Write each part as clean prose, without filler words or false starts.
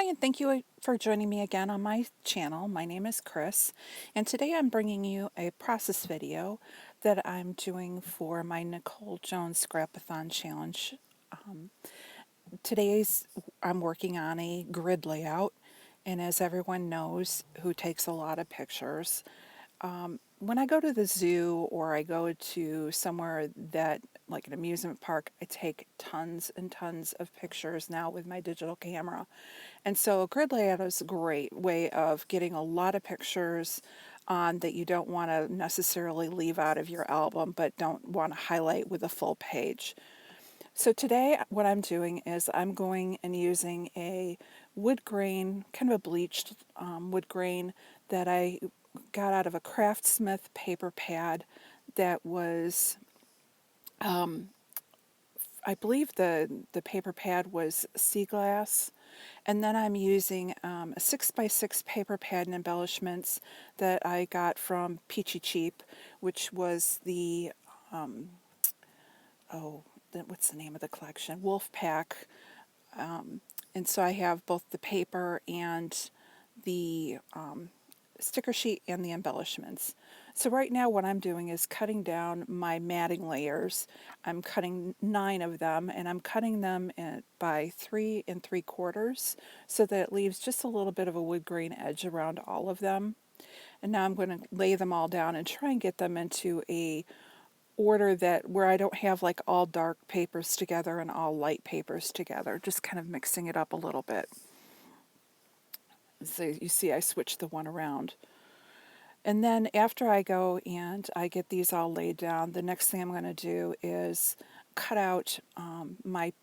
Hi, and thank you for joining me again on my channel. My name is Chris, and today I'm bringing you a process video that I'm doing for my Nicole Jones Scrap-a-thon challenge. Today's I'm working on a grid layout, and as everyone knows who takes a lot of pictures, when I go to the zoo or I go to somewhere that, like an amusement park, I take tons and tons of pictures now with my digital camera. And so a grid layout is a great way of getting a lot of pictures on that you don't want to necessarily leave out of your album but don't want to highlight with a full page. So today what I'm doing is I'm going and using a wood grain, kind of a bleached wood grain that I got out of a Craftsmith paper pad that was, I believe the paper pad was sea glass. And then I'm using a 6x6 paper pad and embellishments that I got from Peachy Cheap, which was the, what's the name of the collection? Wolf Pack. And so I have both the paper and the sticker sheet and the embellishments. So right now what I'm doing is cutting down my matting layers. I'm cutting 9 of them, and I'm cutting them by 3 3/4 so that it leaves just a little bit of a wood grain edge around all of them. And now I'm going to lay them all down and try and get them into a order that where I don't have like all dark papers together and all light papers together, just kind of mixing it up a little bit. So you see I switched the one around. And then after I go and I get these all laid down, the next thing I'm going to do is cut out my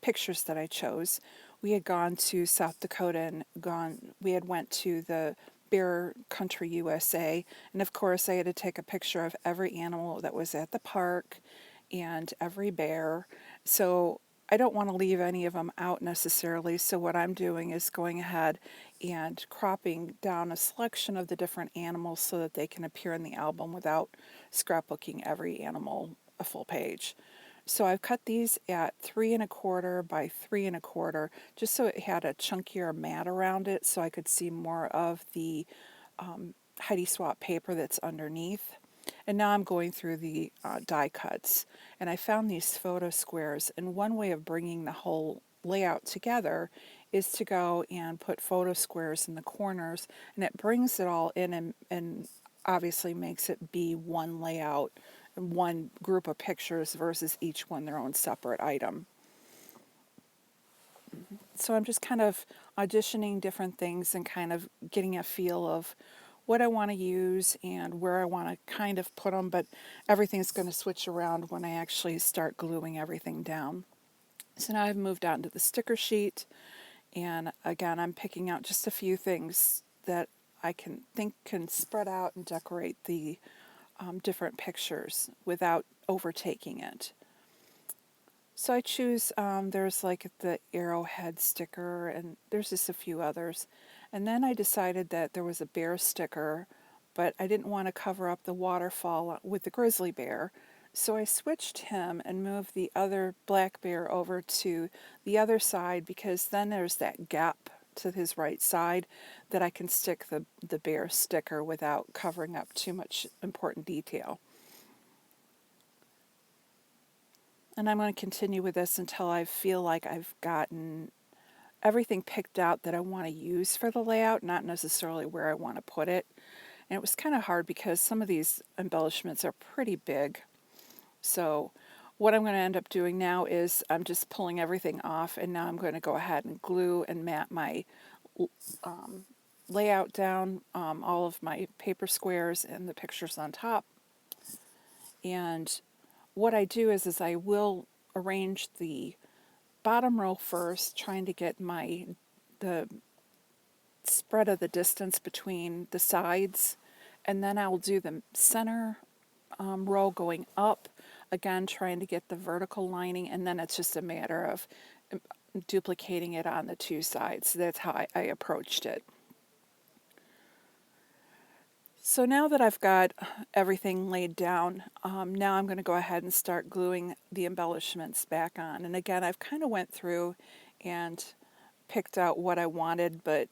pictures that I chose. We had gone to South Dakota and we had went to the Bear Country USA, and of course I had to take a picture of every animal that was at the park and every bear. So I don't want to leave any of them out necessarily, so what I'm doing is going ahead and cropping down a selection of the different animals so that they can appear in the album without scrapbooking every animal a full page. So I've cut these at 3 1/4 by 3 1/4, just so it had a chunkier mat around it so I could see more of the Heidi Swapp paper that's underneath. And now I'm going through the die cuts, and I found these photo squares, and one way of bringing the whole layout together is to go and put photo squares in the corners, and it brings it all in and obviously makes it be one layout, one group of pictures versus each one their own separate item. So I'm just kind of auditioning different things and kind of getting a feel of what I want to use and where I want to kind of put them, but everything's going to switch around when I actually start gluing everything down. So now I've moved on to the sticker sheet, and again I'm picking out just a few things that I can spread out and decorate the different pictures without overtaking it. So I choose, there's like the arrowhead sticker, and there's just a few others. And then I decided that there was a bear sticker, but I didn't want to cover up the waterfall with the grizzly bear. So I switched him and moved the other black bear over to the other side, because then there's that gap to his right side that I can stick the bear sticker without covering up too much important detail. And I'm going to continue with this until I feel like I've gotten everything picked out that I want to use for the layout, not necessarily where I want to put it. And it was kind of hard because some of these embellishments are pretty big. So what I'm going to end up doing now is I'm just pulling everything off, and now I'm going to go ahead and glue and mat my layout down, all of my paper squares and the pictures on top. And what I do is I will arrange the bottom row first, trying to get the spread of the distance between the sides, and then I'll do the center row going up, again trying to get the vertical lining, and then it's just a matter of duplicating it on the two sides. That's how I approached it. So now that I've got everything laid down, now I'm going to go ahead and start gluing the embellishments back on. And again, I've kind of went through and picked out what I wanted, but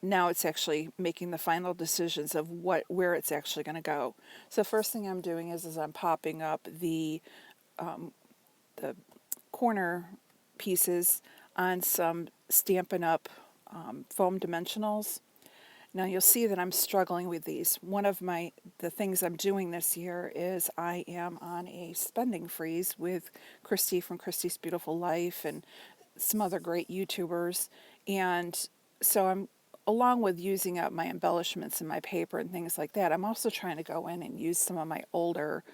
now it's actually making the final decisions of where it's actually going to go. So first thing I'm doing is I'm popping up the corner pieces on some Stampin' Up! Foam dimensionals. Now you'll see that I'm struggling with these. One of the things I'm doing this year is I am on a spending freeze with Christy from Christy's Beautiful Life and some other great YouTubers. And so I'm, along with using up my embellishments and my paper and things like that, I'm also trying to go in and use some of my older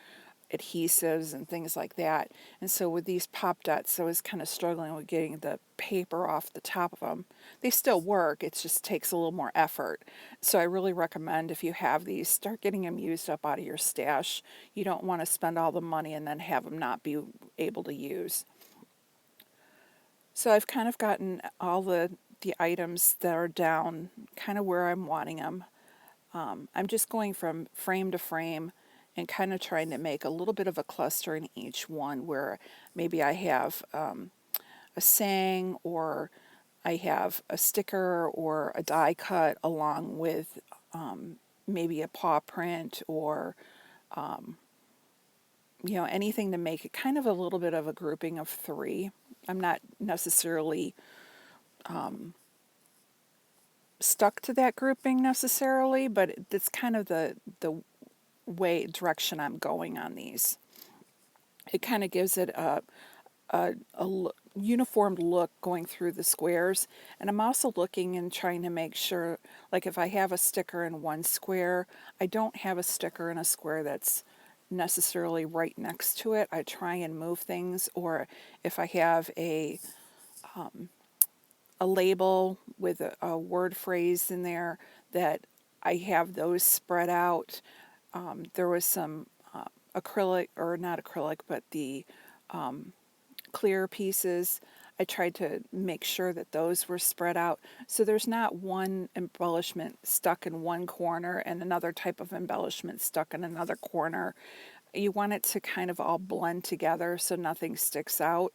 adhesives and things like that. And so with these pop dots, I was kind of struggling with getting the paper off the top of them. They still work, it just takes a little more effort. So I really recommend, if you have these, start getting them used up out of your stash. You don't want to spend all the money and then have them not be able to use. So I've kind of gotten all the items that are down kind of where I'm wanting them. I'm just going from frame to frame and kind of trying to make a little bit of a cluster in each one, where maybe I have a saying, or I have a sticker or a die cut along with maybe a paw print, or anything to make it kind of a little bit of a grouping of three. I'm not necessarily stuck to that grouping necessarily, but it's kind of the direction I'm going on these. It kind of gives it a uniformed look going through the squares. And I'm also looking and trying to make sure, like if I have a sticker in one square, I don't have a sticker in a square that's necessarily right next to it. I try and move things. Or if I have a label with a word phrase in there, that I have those spread out. There was some acrylic, or not acrylic, but the clear pieces. I tried to make sure that those were spread out, so there's not one embellishment stuck in one corner and another type of embellishment stuck in another corner. You want it to kind of all blend together so nothing sticks out.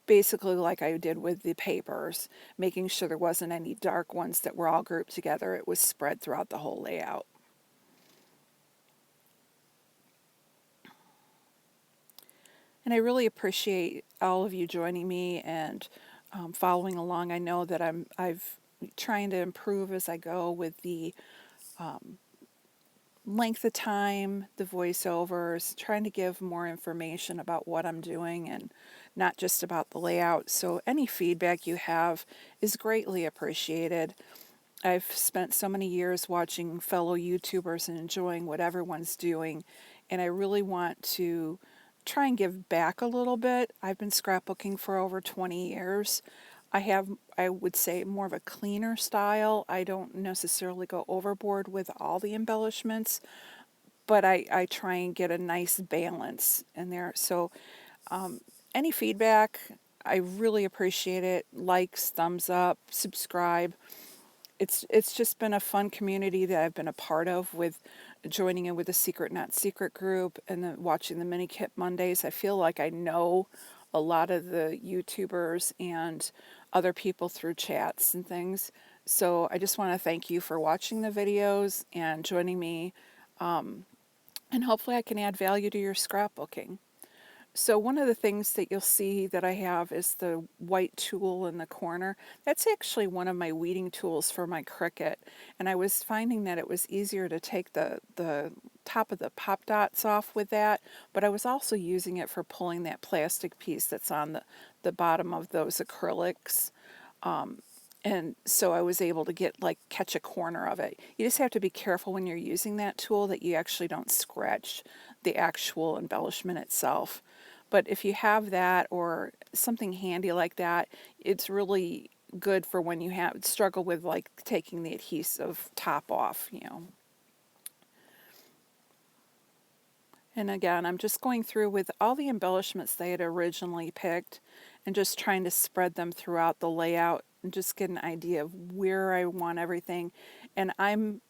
Basically like I did with the papers, making sure there wasn't any dark ones that were all grouped together. It was spread throughout the whole layout. And I really appreciate all of you joining me and following along. I know that I've trying to improve as I go with the length of time, the voiceovers, trying to give more information about what I'm doing and not just about the layout. So any feedback you have is greatly appreciated. I've spent so many years watching fellow YouTubers and enjoying what everyone's doing, and I really want to try and give back a little bit. I've been scrapbooking for over 20 years. I would say, more of a cleaner style. I don't necessarily go overboard with all the embellishments, but I try and get a nice balance in there. So any feedback, I really appreciate it. Likes, thumbs up, subscribe. It's just been a fun community that I've been a part of, with joining in with the Secret Not Secret group and then watching the Mini Kit Mondays. I feel like I know a lot of the YouTubers and other people through chats and things. So I just want to thank you for watching the videos and joining me. And hopefully I can add value to your scrapbooking. So one of the things that you'll see that I have is the white tool in the corner. That's actually one of my weeding tools for my Cricut. And I was finding that it was easier to take the top of the pop dots off with that, but I was also using it for pulling that plastic piece that's on the bottom of those acrylics. And so I was able to catch a corner of it. You just have to be careful when you're using that tool that you actually don't scratch the actual embellishment itself. But if you have that or something handy like that, it's really good for when you struggle with taking the adhesive top off. And again, I'm just going through with all the embellishments they had originally picked and just trying to spread them throughout the layout and just get an idea of where I want everything. And I'm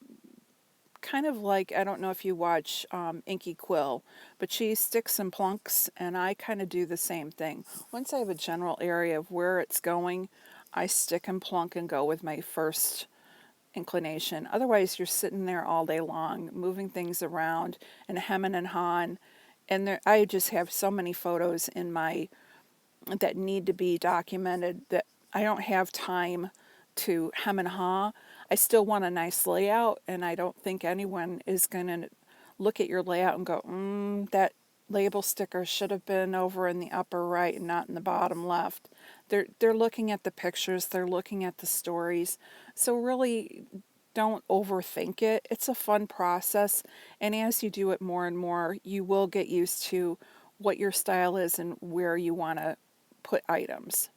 kind of like, I don't know if you watch Inky Quill, but she sticks and plunks, and I kind of do the same thing. Once I have a general area of where it's going, I stick and plunk and go with my first inclination. Otherwise, you're sitting there all day long, moving things around and hemming and hawing. And there, I just have so many photos in my that need to be documented that I don't have time to hem and haw. I still want a nice layout, and I don't think anyone is going to look at your layout and go, that label sticker should have been over in the upper right and not in the bottom left. They're looking at the pictures, they're looking at the stories. So really don't overthink it. It's a fun process, and as you do it more and more, you will get used to what your style is and where you want to put items.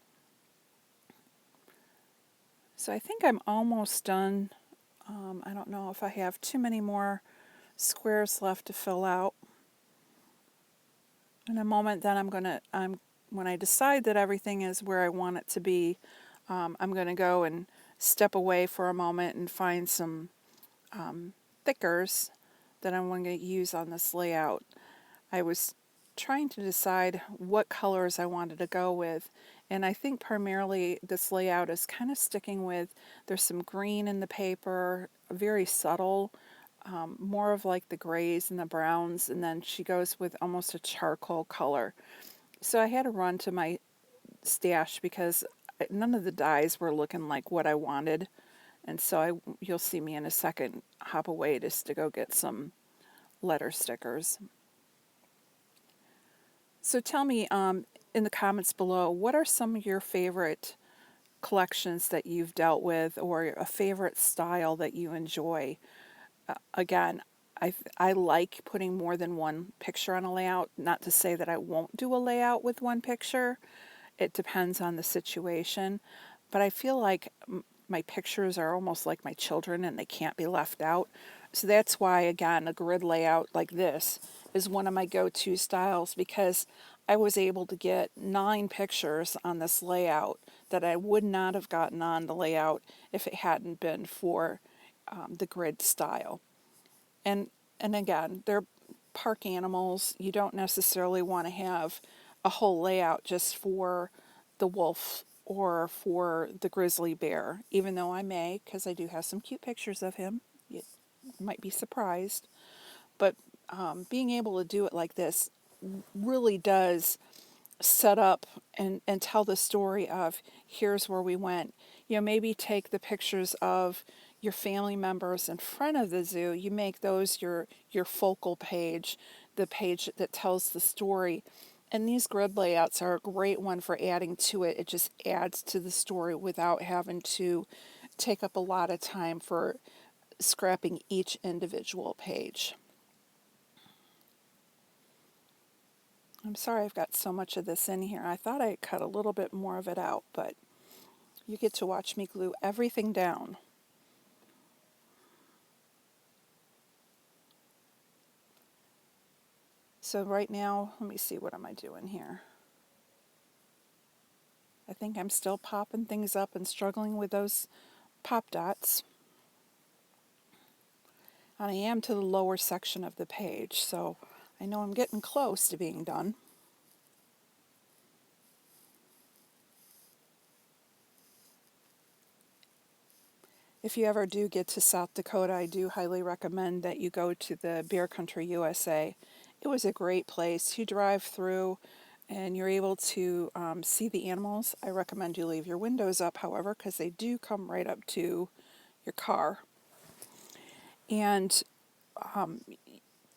So I think I'm almost done. I don't know if I have too many more squares left to fill out. In a moment, then when I decide that everything is where I want it to be, I'm going to go and step away for a moment and find some thickers that I'm going to use on this layout. I was trying to decide what colors I wanted to go with, and I think primarily this layout is kind of sticking with, there's some green in the paper, very subtle, more of like the grays and the browns, and then she goes with almost a charcoal color. So I had to run to my stash because none of the dyes were looking like what I wanted. And so you'll see me in a second hop away just to go get some letter stickers. So tell me in the comments below, what are some of your favorite collections that you've dealt with, or a favorite style that you enjoy? Again, I like putting more than one picture on a layout. Not to say that I won't do a layout with one picture. It depends on the situation. But I feel like my pictures are almost like my children and they can't be left out. So that's why, again, a grid layout like this is one of my go-to styles, because I was able to get 9 pictures on this layout that I would not have gotten on the layout if it hadn't been for the grid style. And again, they're park animals. You don't necessarily want to have a whole layout just for the wolf or for the grizzly bear, even though I may, because I do have some cute pictures of him. You might be surprised. But being able to do it like this really does set up and tell the story of, here's where we went. You know, maybe take the pictures of your family members in front of the zoo. You make those your focal page, the page that tells the story. And these grid layouts are a great one for adding to it. It just adds to the story without having to take up a lot of time for scrapping each individual page. I'm sorry I've got so much of this in here. I thought I cut a little bit more of it out, but you get to watch me glue everything down. So right now, let me see, what am I doing here? I think I'm still popping things up and struggling with those pop dots. And I am to the lower section of the page, so I know I'm getting close to being done. If you ever do get to South Dakota, I do highly recommend that you go to the Bear Country USA. It was a great place. You drive through and you're able to see the animals. I recommend you leave your windows up, however, because they do come right up to your car. And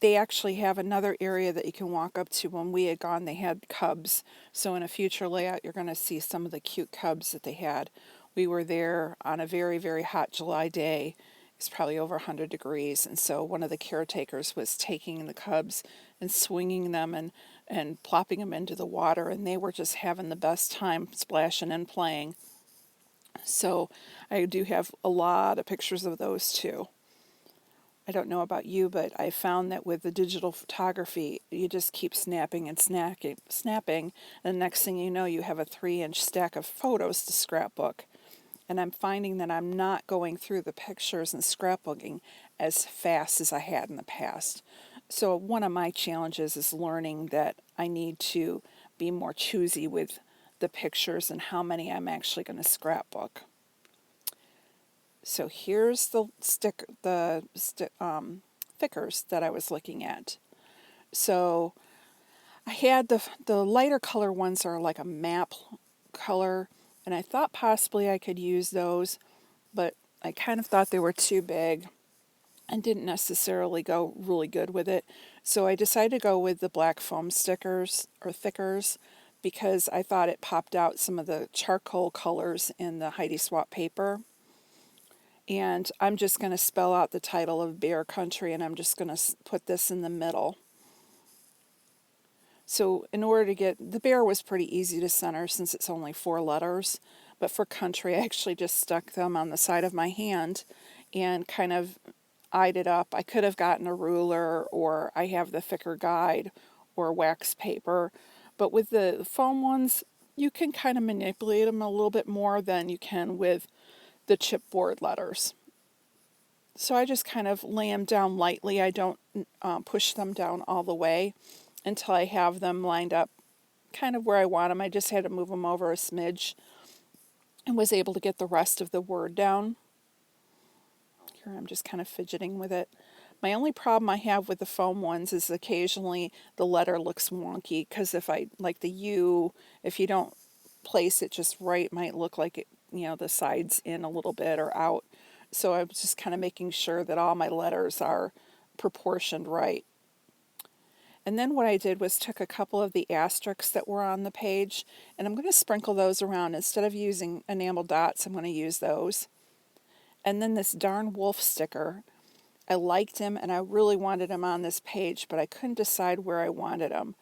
they actually have another area that you can walk up to. When we had gone, they had cubs. So in a future layout, you're going to see some of the cute cubs that they had. We were there on a very, very hot July day. It's probably over 100 degrees. And so one of the caretakers was taking the cubs and swinging them and plopping them into the water. And they were just having the best time splashing and playing. So I do have a lot of pictures of those too. I don't know about you, but I found that with the digital photography, you just keep snapping and snapping, and the next thing you know, you have a 3-inch stack of photos to scrapbook. And I'm finding that I'm not going through the pictures and scrapbooking as fast as I had in the past. So one of my challenges is learning that I need to be more choosy with the pictures and how many I'm actually going to scrapbook. So here's the thickers that I was looking at. So I had the lighter color ones are like a map color, and I thought possibly I could use those, but I kind of thought they were too big and didn't necessarily go really good with it. So I decided to go with the black foam stickers or thickers because I thought it popped out some of the charcoal colors in the Heidi Swapp paper. And I'm just going to spell out the title of Bear Country, and I'm just going to put this in the middle. So in order to get, the bear was pretty easy to center since it's only 4 letters, but for country I actually just stuck them on the side of my hand and kind of eyed it up. I could have gotten a ruler, or I have the thicker guide or wax paper, but with the foam ones you can kind of manipulate them a little bit more than you can with the chipboard letters. So I just kind of lay them down lightly. I don't push them down all the way until I have them lined up kind of where I want them. I just had to move them over a smidge and was able to get the rest of the word down. Here I'm just kind of fidgeting with it. My only problem I have with the foam ones is occasionally the letter looks wonky, because if I, like the U, if you don't place it just right, it might look like it, the sides in a little bit or out. So I'm just kind of making sure that all my letters are proportioned right. And then what I did was took a couple of the asterisks that were on the page, and I'm going to sprinkle those around. Instead of using enamel dots, I'm going to use those. And then this darn wolf sticker, I liked him and I really wanted him on this page, but I couldn't decide where I wanted him.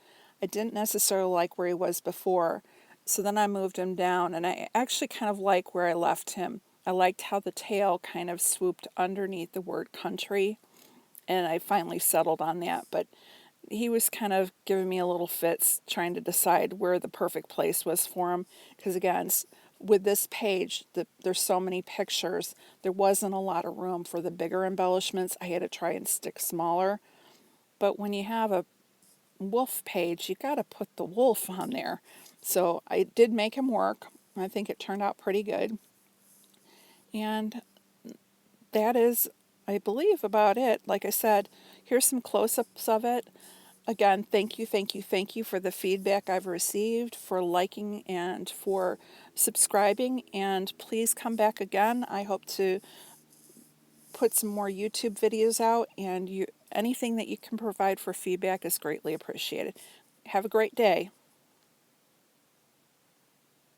I didn't necessarily like where he was before, so then I moved him down, and I actually kind of like where I left him. I liked how the tail kind of swooped underneath the word country, and I finally settled on that, but he was kind of giving me a little fits trying to decide where the perfect place was for him, because again, with this page, there's so many pictures, there wasn't a lot of room for the bigger embellishments. I had to try and stick smaller, but when you have a wolf page, you got to put the wolf on there. So I did make him work. I think it turned out pretty good, and that is, I believe, about it. Like I said, here's some close-ups of it. Again, thank you, thank you, thank you for the feedback I've received, for liking and for subscribing, and please come back again. I hope to put some more YouTube videos out, and anything that you can provide for feedback is greatly appreciated. Have a great day.